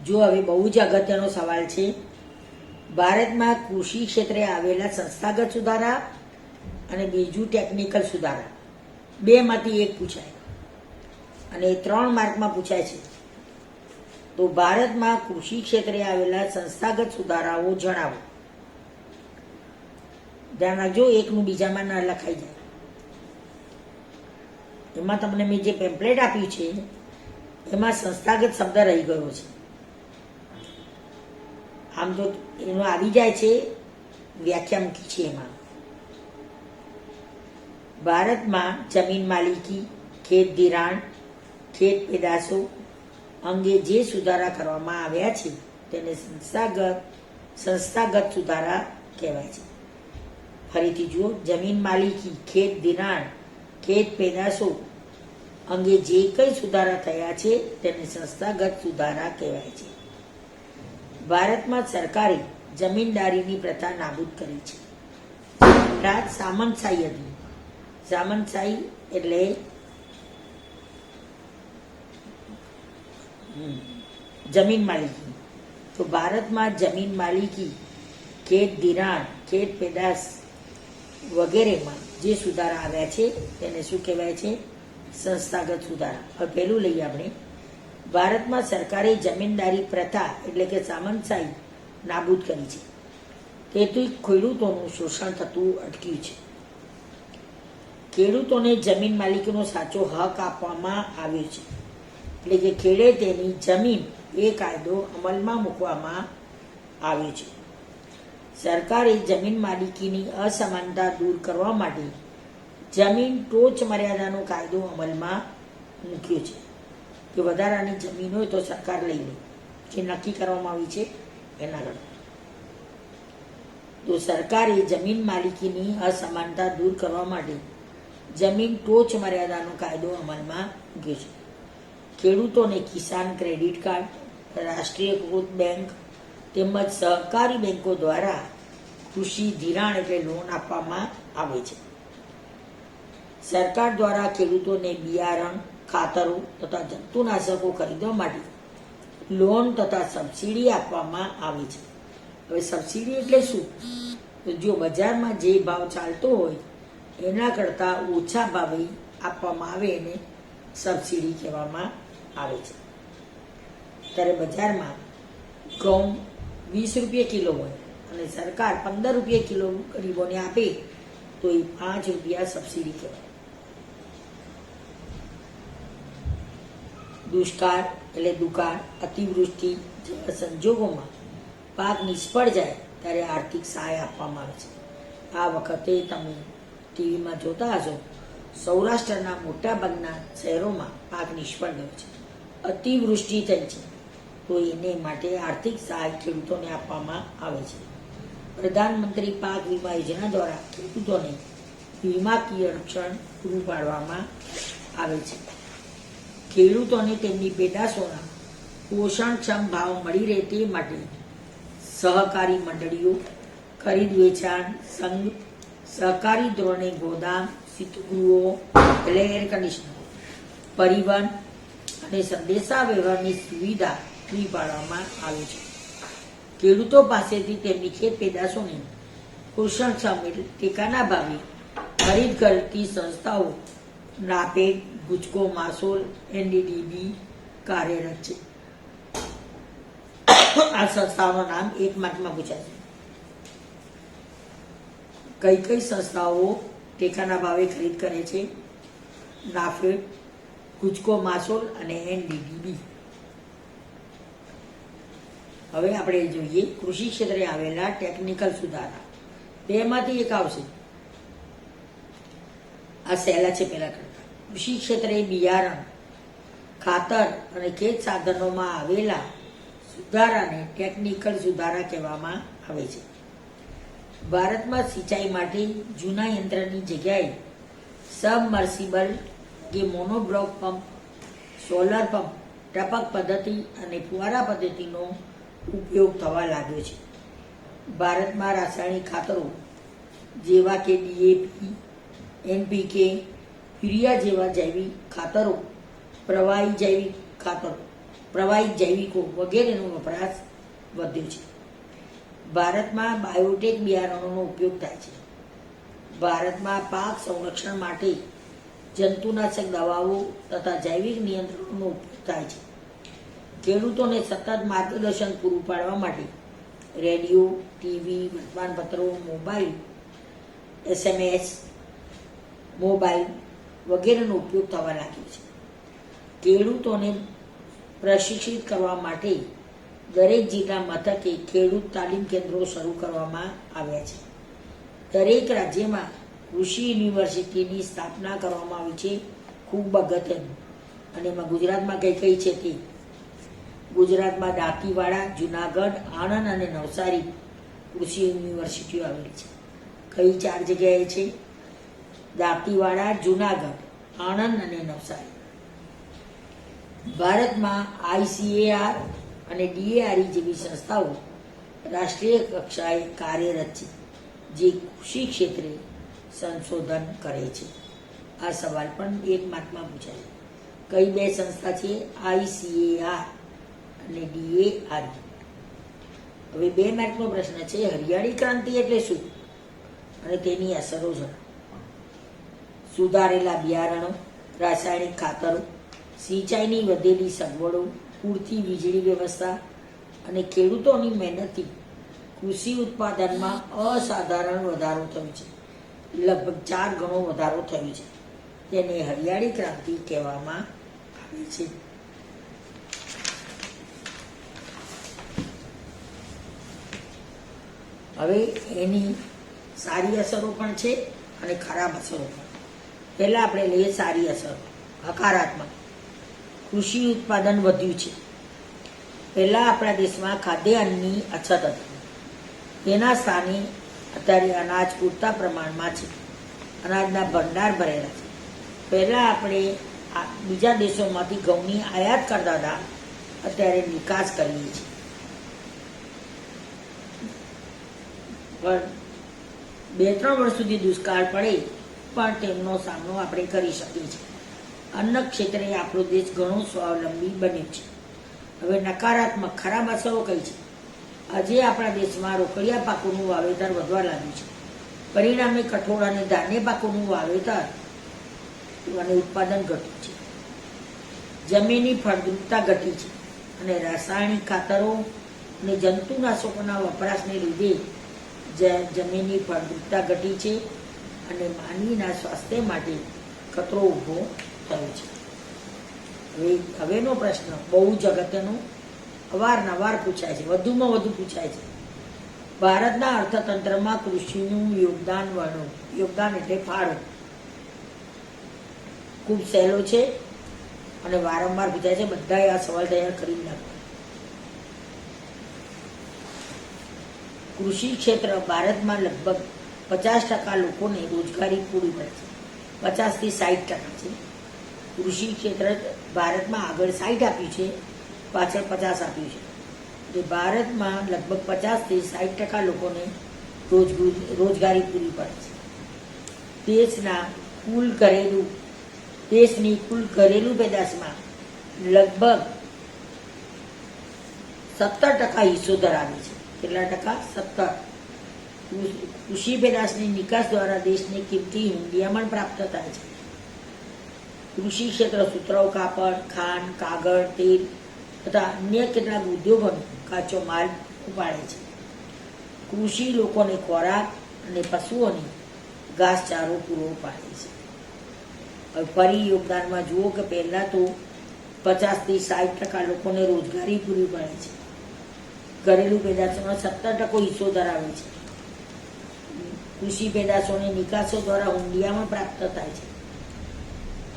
જો હવે બહુ જ અગત્યનો સવાલ છે, ભારતમાં કૃષિ ક્ષેત્રે આવેલા સંસ્થાગત સુધારા અને બીજું ટેકનિકલ સુધારા, બેમાંથી એક પૂછાય અને 3 માર્કમાં પૂછાય છે. તો ભારતમાં કૃષિ ક્ષેત્રે આવેલા સંસ્થાગત સુધારાઓ જણાવો. ધ્યાન રાખજો, એકનું બીજામાં ના લખાઈ જાય. એમાં તમને મેં જે પેમ્પલેટ આપ્યું છે એમાં સંસ્થાગત શબ્દ રહી ગયો છે. આમ તો એનો આવી જાય છે, વ્યાખ્યા મૂકી છે એમાં. ભારતમાં જમીન માલિકી, ખેત ધિરાણ, ખેત પેદાશો અંગે જે સુધારા કરવામાં આવ્યા છે તેને સંસ્થાગત સુધારા કહેવાય છે. ફરીથી જુઓ, જમીન માલિકી, ખેત ધિરાણ, ખેત પેદાશો અંગે જે કંઈ સુધારા થયા છે તેને સંસ્થાગત સુધારા કહેવાય છે. ભારતમાં સરકારે જમીનદારીની પ્રથા નાબૂદ કરી છે. રાજ સામંતશાહી હતી. સામંતશાહી એટલે જમીન માલિકી. તો ભારતમાં જમીન માલિકી, ખેત ધિરાણ, ખેત પેદાશ વગેરેમાં જે સુધારા આવ્યા છે તેને શું કહેવાય છે? સંસ્થાગત સુધારા. હવે પહેલું લઈએ આપણે. ભારતમાં સરકારે જમીનદારી પ્રથા એટલે કે સામંતશાહી નાબૂદ કરી છે. તેથી ખેડૂતોનું શોષણ થતું અટક્યું છે. ખેડૂતોને જમીન માલિકીનો સાચો હક આપવામાં આવ્યો છે. એટલે કે ખેડે તેની જમીન એ કાયદો અમલમાં મૂકવામાં આવ્યો છે. સરકારે જમીન માલિકીની અસમાનતા દૂર કરવા માટે જમીન ટોચ મર્યાદાનો કાયદો અમલમાં મૂક્યો છે. કે વધારાની જમીન હોય તો સરકાર લઈ લે, જે નક્કી કરવામાં આવી છે એના આગળ. તો સરકારે જમીન માલિકીની અસમાનતા દૂર કરવા માટે જમીન ટોચ મર્યાદાનો કાયદો અમલમાં મૂક્યો છે. ખેડૂતોને કિસાન ક્રેડિટ કાર્ડ, રાષ્ટ્રીયકૃત બેંક તેમજ સહકારી બેંકો દ્વારા કૃષિ ધિરાણ એટલે લોન આપવામાં આવે છે. સરકાર દ્વારા ખેડૂતોને બિયારણ, ખાતરો તથા જંતુનાશકો ખરીદવા માટે લોન તથા સબસિડી આપવામાં આવે છે. હવે સબસિડી એટલે શું? તો જો બજારમાં જે ભાવ ચાલતો હોય એના કરતાં ઓછા ભાવે આપવામાં આવે એને સબસિડી કહેવામાં આવે છે. ત્યારે બજારમાં ઘઉં 20 રૂપિયા કિલો હોય અને સરકાર 15 રૂપિયા કિલો ગરીબોને આપે તો એ 5 રૂપિયા સબસિડી કહેવાય. દુષ્કાળ એટલે દુકાળ, અતિવૃષ્ટિ જેવા સંજોગોમાં પાક નિષ્ફળ જાય ત્યારે આર્થિક સહાય આપવામાં આવે છે. આ વખતે તમે ટીવીમાં જોતા હશો, સૌરાષ્ટ્રના મોટાભાગના શહેરોમાં પાક નિષ્ફળ ગયો છે, અતિવૃષ્ટિ થઈ છે. તો એને માટે આર્થિક સહાય ખેડૂતોને આપવામાં આવે છે. પ્રધાનમંત્રી પાક વીમા યોજના દ્વારા ખેડૂતોને વીમાકીય રક્ષણ પૂરું પાડવામાં આવે છે. ખેડૂતોને તેમની પેદાશોના પોષણક્ષમ ભાવ મળી રહે તે માટે સહકારી મંડળીઓ, ખરીદ વેચાણ સંઘ, સહકારી ધોરણે ગોદામ, શીતગૃહો એટલે એર કન્ડિશનર, પરિવહન અને સંદેશા વ્યવહારની સુવિધા પૂરી પાડવામાં આવે છે. ખેડૂતો પાસેથી તેમની ખેત પેદાશોની પોષણક્ષમ એટલે ટેકાના ભાવે ખરીદ કરતી સંસ્થાઓ નાફેડ, ગુજકો, માસોલ, NDDB કાર્યરત છે. આ સંસ્થાઓનું નામ 1 માર્કમાં પૂછાશે. કઈ કઈ સંસ્થાઓ ટેકાના ભાવે ખરીદ કરે છે? નાફેડ, ગુજકો, માસોલ અને NDDB. હવે આપણે જોઈએ કૃષિ ક્ષેત્રે આવેલા ટેકનિકલ સુધારા. બેમાંથી એક આવશે. આ સહેલા છે પહેલા કરતા. કૃષિ ક્ષેત્રે બિયારણ, ખાતર અને ખેત સાધનોમાં આવેલા સુધારાને ટેકનિકલ સુધારા કહેવામાં આવે છે. ભારતમાં સિંચાઈ માટે જૂના યંત્રની જગ્યાએ સબમર્સિબલ કે મોનોબ્લોક પંપ, સોલર પંપ, ટપક પદ્ધતિ અને ફુવારા પદ્ધતિનો ઉપયોગ થવા લાગ્યો છે. ભારતમાં રાસાયણિક ખાતરો જેવા કે DAP, NPK, યુરિયા જેવા જૈવિક ખાતરો, પ્રવાહી જૈવિક ખાતરો પ્રવાહિત જૈવિકો વગેરેનો વપરાશ વધ્યો છે. ભારતમાં બાયોટેક બિયારણોનો ઉપયોગ થાય છે. ભારતમાં પાક સંરક્ષણ માટે જંતુનાશક દવાઓ તથા જૈવિક નિયંત્રણોનો ઉપયોગ થાય છે. ખેડૂતોને સતત માર્ગદર્શન પૂરું પાડવા માટે રેડિયો, ટીવી, વર્તમાનપત્રો, મોબાઈલ, SMS, મોબાઈલ વગેરેનો ઉપયોગ થવા લાગ્યો છે. ખેડૂતોને પ્રશિક્ષિત કરવા માટે દરેક જિલ્લા મથકે ખેડૂત તાલીમ કેન્દ્રો શરૂ કરવામાં આવ્યા છે. દરેક રાજ્યમાં કૃષિ યુનિવર્સિટીની સ્થાપના કરવામાં આવી છે. ખૂબ અગત્યનું. અને એમાં ગુજરાતમાં કઈ કઈ છે તે ગુજરાતમાં દાંતીવાડા, જુનાગઢ, આણંદ અને નવસારી કૃષિ યુનિવર્સિટીઓ આવેલી છે. કઈ 4 જગ્યાએ છે? દાંતીવાડા, જુનાગઢ, આણંદ અને નવસારી. ભારતમાં ICAR અને DARE જેવી સંસ્થાઓ રાષ્ટ્રીય કક્ષાએ કાર્યરત છે, જે કૃષિ ક્ષેત્રે સંશોધન કરે છે. આ સવાલ પણ 1 માર્કમાં પૂછાય. કઈ 2 સંસ્થા છે? ICAR અને DARE. હવે 2 માર્કનો પ્રશ્ન છે, હરિયાળી ક્રાંતિ એટલે શું અને તેની અસરો જણાવો. સુધારેલા બિયારણો, રાસાયણિક ખાતરો, સિંચાઈની વધેલી સગવડો, પૂરતી વીજળી વ્યવસ્થા અને ખેડૂતોની મહેનતથી કૃષિ ઉત્પાદનમાં અસાધારણ વધારો થયો છે. લગભગ 4 ગણો વધારો થયો છે. તેને હરિયાળી ક્રાંતિ કહેવામાં આવે છે. હવે એની સારી અસરો પણ છે અને ખરાબ અસરો પણ. પહેલા આપણે લઈએ સારી અસરો. હકારાત્મક. કૃષિ ઉત્પાદન વધ્યું છે. પહેલા આપણા દેશમાં ખાદ્યાન્નની અછત હતી. તેના સ્થાને અત્યારે અનાજ પૂરતા પ્રમાણમાં છે. અનાજના ભંડાર ભરેલા છે. પહેલા આપણે બીજા દેશોમાંથી ઘઉંની આયાત કરતા હતા, અત્યારે નિકાસ કરીએ છીએ. પણ 2-3 વર્ષ સુધી દુષ્કાળ પડે પણ તેમનો સામનો આપણે કરી શકીએ છીએ. અન્ન ક્ષેત્રે આપણો દેશ ઘણો સ્વાવલંબી બન્યો છે. હવે નકારાત્મક ખરાબ અસરો કઈ છે? આજે આપણા દેશમાં રોકડિયા પાકોનું વાવેતર વધવા લાગ્યું છે. પરિણામે કઠોળ અને ધાન્ય પાકોનું વાવેતર અને ઉત્પાદન ઘટ્યું છે. જમીનની ફળદ્રુપતા ઘટી છે અને રાસાયણિક ખાતરો અને જંતુનાશકોના વપરાશને લીધે જમીનની ફળદ્રુપતા ઘટી છે અને માનવીના સ્વાસ્થ્ય માટે ખતરો ઊભો થયો છે. હવેનો પ્રશ્ન બહુ જ અગત્યનો, અવારનવાર પૂછાય છે, વધુમાં વધુ પૂછાય છે. ભારતના અર્થતંત્રમાં કૃષિનું યોગદાન વર્ણવો. યોગદાન એટલે ફાળો. ખૂબ સહેલો છે અને વારંવાર પૂછાય છે. બધાએ આ સવાલ તૈયાર કરી નાખો. કૃષિ ક્ષેત્ર ભારતમાં લગભગ 50% લોકોને રોજગારી પૂરી પડે છે. 50 થી 60% છે. કૃષિ ક્ષેત્ર ભારતમાં આગળ 60 આપ્યું છે, પાછળ 50 આપ્યું છે. એટલે ભારતમાં લગભગ 50 થી 60% લોકોને રોજગારી પૂરી પડે છે. દેશની કુલ ઘરેલું પેદાશમાં લગભગ 17% હિસ્સો ધરાવે છે. કેટલા ટકા? 17. કૃષિ પેદાશની નિકાસ દ્વારા દેશને કિંમતી હુંડિયામણ પ્રાપ્ત થાય છે. કૃષિ ક્ષેત્ર સુતરાઉ કાપડ, ખાંડ, કાગળ, તેલ તથા અન્ય કેટલાક ઉદ્યોગોનો કાચો માલ ઉપાડે છે. કૃષિ લોકોને ખોરાક અને પશુઓને ઘાસચારો પૂરો પાડે છે. હવે ફરી યોગદાનમાં જુઓ કે પહેલાં તો 50 થી 60% લોકોને રોજગારી પૂરી પાડે છે. ઘરેલું પેદાશોનો 17% હિસ્સો ધરાવે છે. કૃષિ પેદાશોની નિકાસો દ્વારા હુંડિયામણ પ્રાપ્ત થાય છે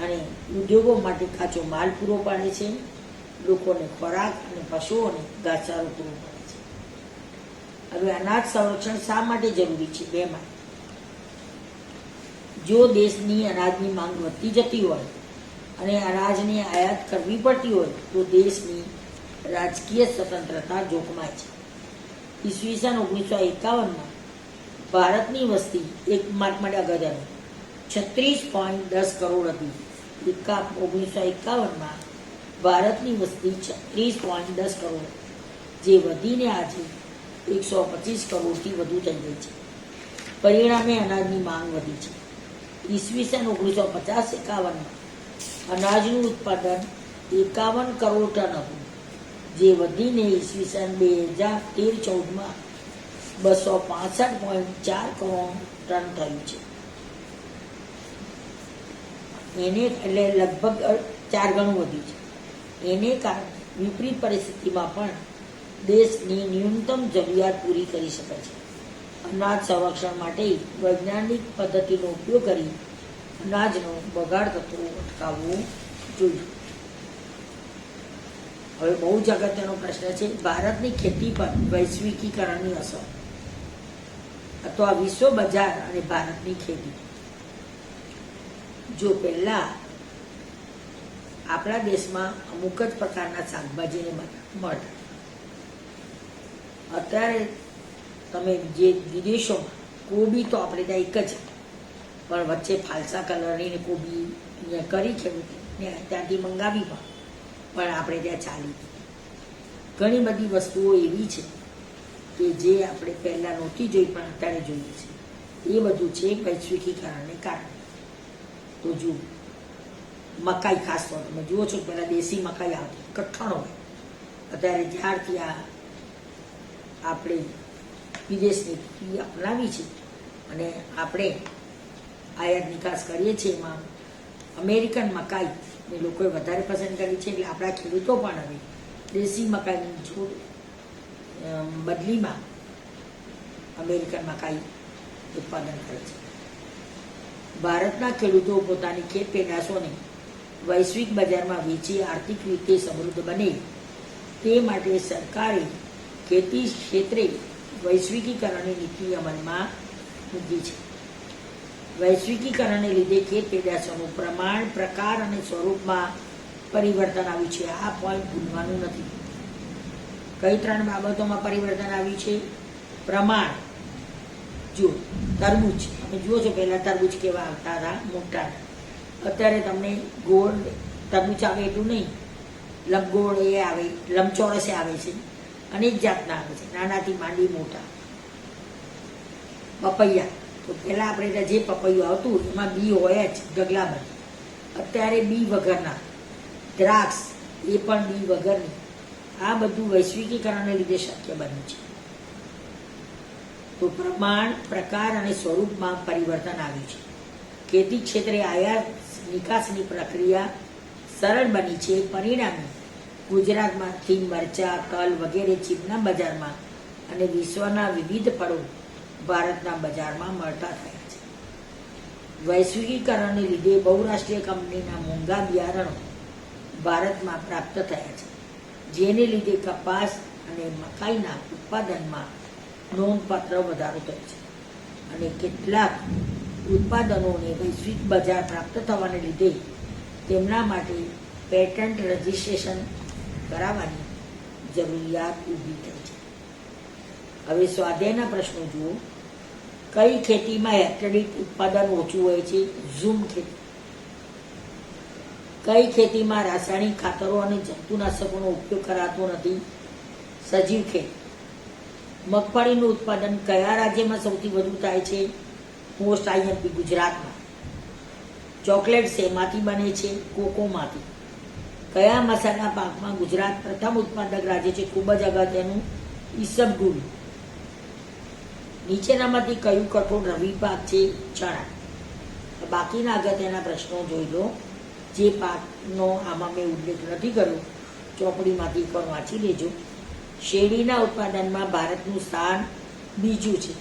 અને ઉદ્યોગો માટે કાચો માલ પૂરો પાડે છે. લોકોને ખોરાક અને પશુઓને ઘાસચારો પૂરો પાડે છે. હવે અનાજ સંરક્ષણ શા માટે જરૂરી છે? 2 માં. જો દેશની અનાજની માંગ વધતી જતી હોય અને અનાજની આયાત કરવી પડતી હોય તો દેશની રાજકીય સ્વતંત્રતા જોખમાય છે. ઈસવીસન 1951માં ભારતની વસ્તી 1 માર્ક માટે અગત્યનું 36.10 કરોડ હતી. 1951માં ભારતની વસ્તી 36.10 કરોડ, જે વધીને આજે 125 કરોડથી વધુ થઈ ગઈ છે. પરિણામે અનાજની માંગ વધી છે. ઈસવીસન 1950-51માં અનાજનું ઉત્પાદન 51 કરોડ ટન હતું, જે વધીને ઈસવીસન 2013-14માં 265.4 કરોડ ટન થયું છે. એને એટલે લગભગ 4 ગણું વધ્યું છે. એને કારણે વિપરીત પરિસ્થિતિમાં પણ દેશની ન્યૂનતમ જરૂરિયાત પૂરી કરી શકે છે. અનાજ સંરક્ષણ માટે વૈજ્ઞાનિક પદ્ધતિનો ઉપયોગ કરી અનાજનો બગાડ થતો અટકાવવો જોઈએ. હવે બહુ જ અગત્યનો પ્રશ્ન છે, ભારતની ખેતી પર વૈશ્વિકીકરણની અસર અથવા વિશ્વ બજાર અને ભારતની ખેતી. જો પહેલા આપણા દેશમાં અમુક જ પ્રકારના શાકભાજીને મળતા, અત્યારે તમે જે વિદેશોમાં કોબી તો આપણે ત્યાં એક જ, પણ વચ્ચે ફાલસા કલરની કોબી કરી ખેડૂતને ત્યાંથી મંગાવી પણ આપણે ત્યાં ચાલી. ઘણી બધી વસ્તુઓ એવી છે કે જે આપણે પહેલાં નહોતી જોઈ પણ અત્યારે જોઈએ છે. એ બધું છે વૈશ્વિકીકરણને કારણે. તો જુઓ, મકાઈ ખાસ તો તમે જુઓ છો, પહેલાં દેશી મકાઈ આવતી, કઠણ હોય. અત્યારે જ્યારથી આપણે વિદેશની નીતિ અપનાવી છે અને આપણે આયાત નિકાસ કરીએ છીએ, એમાં અમેરિકન મકાઈને લોકોએ વધારે પસંદ કરી છે. એટલે આપણા ખેડૂતો પણ હવે દેશી મકાઈની છોડ બદલીમાં અમેરિકન મકાઈ ઉત્પાદન કરે છે. ભારતના ખેડૂતો પોતાની ખેત પેદાશોને વૈશ્વિક બજારમાં વેચી આર્થિક રીતે સમૃદ્ધ બને તે માટે સરકારે ખેતી ક્ષેત્રે વૈશ્વિકીકરણની નીતિ અમલમાં મૂકી છે. વૈશ્વિકીકરણને લીધે ખેત પેદાશોનું પ્રમાણ, પ્રકાર અને સ્વરૂપમાં પરિવર્તન આવ્યું છે. આ પોઈન્ટ ભૂલવાનું નથી. કઈ 3 બાબતોમાં પરિવર્તન આવ્યું છે? પ્રમાણ. જો તરબૂચ તમે જુઓ છો, પહેલાં તરબૂચ કેવા આવતા હતા, મોટા. અત્યારે તમને ગોળ તરબૂચ આવે એટલું નહીં, લંબગોળ એ આવે, લંબચોરસે આવે છે, અનેક જાતના આવે છે, નાનાથી માંડી મોટા. પપૈયા તો પહેલાં આપણે ત્યાં જે પપૈયું આવતું એમાં બી હોય જ ઢગલામાં. અત્યારે બી વગરના. દ્રાક્ષ એ પણ બી વગરની. આ બધું વૈશ્વિકીકરણને લીધે શક્ય બન્યું છે. તો પ્રમાણ, પ્રકાર અને સ્વરૂપમાં પરિવર્તન આવ્યું છે. ખેતી ક્ષેત્રે આયાત નિકાસની પ્રક્રિયા સરળ બની છે. પરિણામે ગુજરાતમાંથી મરચાં, તલ વગેરે ચીનના બજારમાં અને વિશ્વના વિવિધ ફળો ભારતના બજારમાં મળતા થયા છે. વૈશ્વિકીકરણને લીધે બહુરાષ્ટ્રીય કંપનીના મોંઘા બિયારણો ભારતમાં પ્રાપ્ત થયા છે, જેને લીધે કપાસ અને મકાઈના ઉત્પાદનમાં નોંધપાત્ર વધારો થયો છે. અને કેટલાક ઉત્પાદનોને વૈશ્વિક બજાર પ્રાપ્ત થવાને લીધે તેમના માટે પેટન્ટ રજિસ્ટ્રેશન કરાવવાની જરૂરિયાત ઊભી થઈ છે. હવે સ્વાધ્યાયના પ્રશ્નો જુઓ. કઈ ખેતીમાં હેક્ટર દીઠ ઉત્પાદન ઓછું હોય છે? ઝૂમ ખેતી. કઈ ખેતીમાં રાસાયણિક ખાતરો અને જંતુનાશકોનો ઉપયોગ કરાતો નથી? સજીવ ખેતી. મગફળીનું ઉત્પાદન કયા રાજ્યમાં સૌથી વધુ થાય છે? મોસ્ટ આઈએમપી ગુજરાતમાં. ચોકલેટ શેમાંથી બને છે? કોકોમાંથી. કયા મસાલા પાકમાં ગુજરાત પ્રથમ ઉત્પાદક રાજ્ય છે? ખૂબ જ અગત્યનું, ઈસબગુલ. નીચેનામાંથી કયું કઠોળ રવિ પાક છે? ચણા. બાકીના અગત્યના પ્રશ્નો જોઈ લો. જે પાકનો આમાં મેં ઉલ્લેખ નથી કર્યો, ચોપડીમાંથી પણ વાંચી લેજો. શેરડીના ઉત્પાદનમાં ભારતનું સ્થાન બીજું છે.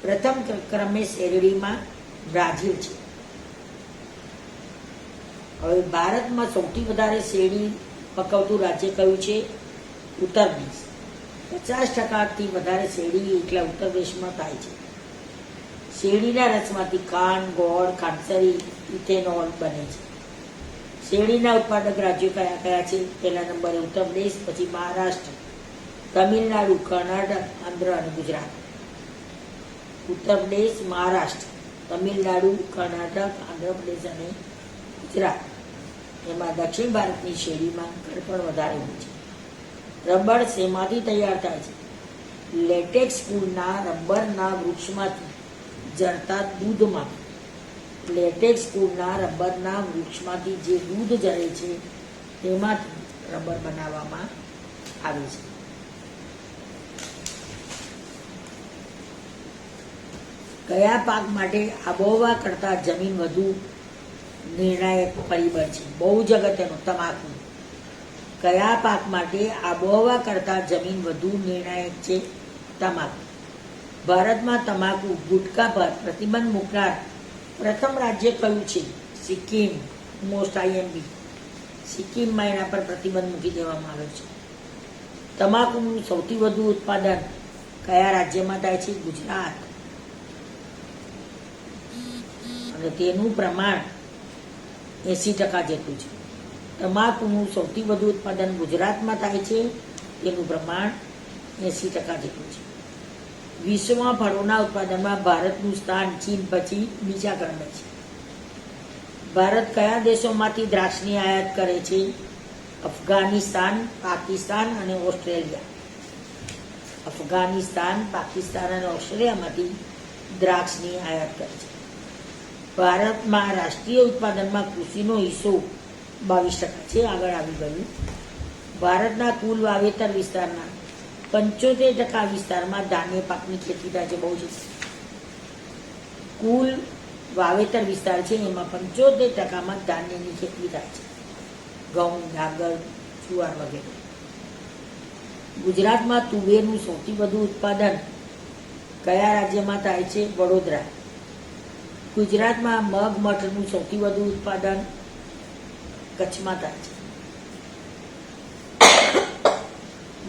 પ્રથમ ક્રમે શેરડીમાં બ્રાઝિલ છે. હવે ભારતમાં સૌથી વધારે શેરડી પકવતું રાજ્ય કયું છે? ઉત્તર પ્રદેશ. 50%થી વધારે શેરડી એકલા ઉત્તર પ્રદેશમાં થાય છે. શેરડીના રસમાંથી ખાંડ, ગોળ, ખાંડસરી, ઇથેનોલ બને છે. શેરડીના ઉત્પાદક રાજ્યો કયા કયા છે? પહેલા નંબરે ઉત્તર પ્રદેશ, પછી મહારાષ્ટ્ર, તમિલનાડુ, કર્ણાટક, આંધ્ર અને ગુજરાત. ઉત્તર પ્રદેશ, મહારાષ્ટ્ર, તમિલનાડુ, કર્ણાટક, આંધ્રપ્રદેશ અને ગુજરાત. એમાં દક્ષિણ ભારતની શેરડીમાં ગળપણ વધારે હોય છે. રબર શેમાંથી તૈયાર થાય છે? લેટેક્સ કુળના રબરના વૃક્ષમાંથી જરતા દૂધમાંથી. લેટેક્સ કુળના રબરના વૃક્ષમાંથી જે દૂધ જરે છે તેમાંથી રબર બનાવવામાં આવે છે. કયા પાક માટે આબોહવા કરતા જમીન વધુ નિર્ણાયક પરિબળ છે? બહુ જ અગત્યનું તમાકુ. કયા પાક માટે આબોહવા કરતા જમીન વધુ નિર્ણાયક છે? તમાકુ. ભારતમાં તમાકુ ગુટકા પર પ્રતિબંધ મૂકનાર પ્રથમ રાજ્ય કયું છે? સિક્કિમ. Most IMB. સિક્કિમમાં એના પર પ્રતિબંધ મૂકી દેવામાં આવ્યો છે. તમાકુનું સૌથી વધુ ઉત્પાદન કયા રાજ્યમાં થાય છે? ગુજરાત. અને તેનું પ્રમાણ 80% જેટલું છે. તમાકુનું સૌથી વધુ ઉત્પાદન ગુજરાતમાં થાય છે. તેનું પ્રમાણ 80% જેટલું છે. વિશ્વમાં ફળોના ઉત્પાદનમાં ભારતનું સ્થાન ચીન પછી બીજા ક્રમે છે. ભારત કયા દેશોમાંથી દ્રાક્ષની આયાત કરે છે? અફઘાનિસ્તાન, પાકિસ્તાન અને ઓસ્ટ્રેલિયા. અફઘાનિસ્તાન, પાકિસ્તાન અને ઓસ્ટ્રેલિયામાંથી દ્રાક્ષની આયાત કરે છે. ભારતમાં રાષ્ટ્રીય ઉત્પાદનમાં કૃષિનો હિસ્સો 22% છે. આગળ આવી ગયું. ભારતના કુલ વાવેતર વિસ્તારના 75% વિસ્તારમાં ધાન્ય પાકની ખેતી થાય છે. બહુ જ કુલ વાવેતર વિસ્તાર છે એમાં 75%માં ધાન્યની ખેતી થાય છે. ઘઉં, ડાંગર, જુવાર વગેરે. ગુજરાતમાં તુવેરનું સૌથી વધુ ઉત્પાદન કયા રાજ્યમાં થાય છે? વડોદરા. ગુજરાતમાં મગ મઠનું સૌથી વધુ ઉત્પાદન કચ્છમાં થાય છે.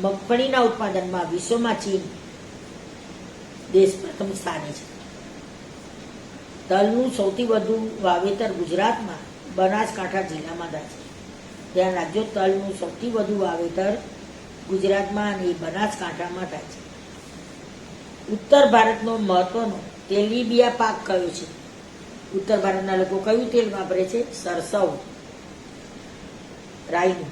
મગફળીના ઉત્પાદનમાં વિશ્વમાં ચીન દેશ પ્રથમ સ્થાને છે. તલનું સૌથી વધુ વાવેતર ગુજરાતમાં બનાસકાંઠા જિલ્લામાં થાય છે. ધ્યાન રાખજો, તલનું સૌથી વધુ વાવેતર ગુજરાતમાં અને બનાસકાંઠામાં થાય છે. ઉત્તર ભારતનો મહત્વનો તેલીબિયા પાક કયો છે? ઉત્તર ભારતના લોકો કયું તેલ વાપરે છે? સરસવ, રાઈનું.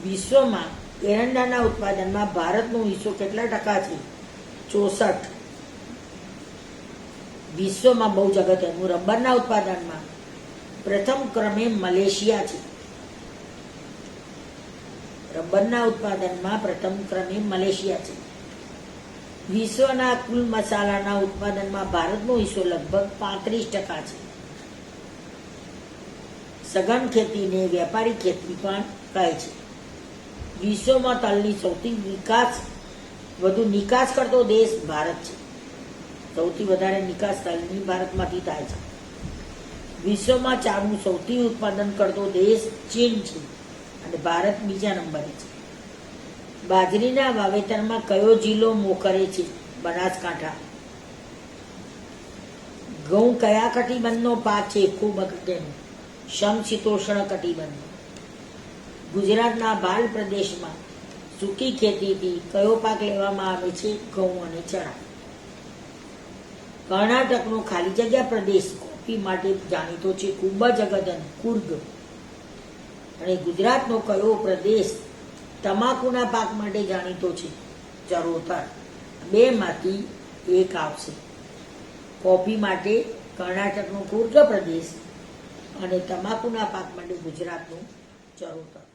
વિશ્વમાં એરંડાના ઉત્પાદનમાં ભારતનો હિસ્સો કેટલા ટકા છે? 64. વિશ્વમાં બહુ જ અગત્યનું રબરના ઉત્પાદનમાં પ્રથમ ક્રમે મલેશિયા છે. રબરના ઉત્પાદનમાં પ્રથમ ક્રમે મલેશિયા છે. વિશ્વના કુલ મસાલાના ઉત્પાદનમાં ભારતનો હિસ્સો લગભગ 35% છે. સઘન ખેતીને વેપારી ખેતી પણ કહે છે. વિશ્વમાં તલની સૌથી વધુ નિકાસ કરતો દેશ ભારત છે. સૌથી વધારે નિકાસ તલની ભારતમાંથી થાય છે. વિશ્વમાં ચાનું સૌથી ઉત્પાદન કરતો દેશ ચીન છે અને ભારત બીજા નંબરે છે. બાજરીના વાવેતરમાં કયો જિલ્લો મોખરે છે? બનાસકાંઠા. ઘઉં કયા કટિબંધનો પાક છે? ખૂબ અગત્યનું, સમશીતોષ્ણ કટિબંધ. ગુજરાતના ભાલ પ્રદેશમાં સૂકી ખેતીથી કયો પાક લેવામાં આવે છે? ઘઉં અને ચણા. કર્ણાટકનો ખાલી જગ્યા પ્રદેશ કોફી માટે જાણીતો છે, ખૂબ જ અગત્યનું, કુર્ગ. અને ગુજરાતનો કયો પ્રદેશ તમાકુના પાક માટે જાણીતો છે? ચરોતર. બેમાંથી એક આવશે. કોફી માટે કર્ણાટકનો કુર્ગ પ્રદેશ અને તમાકુના પાક માટે ગુજરાતનો ચરોતર.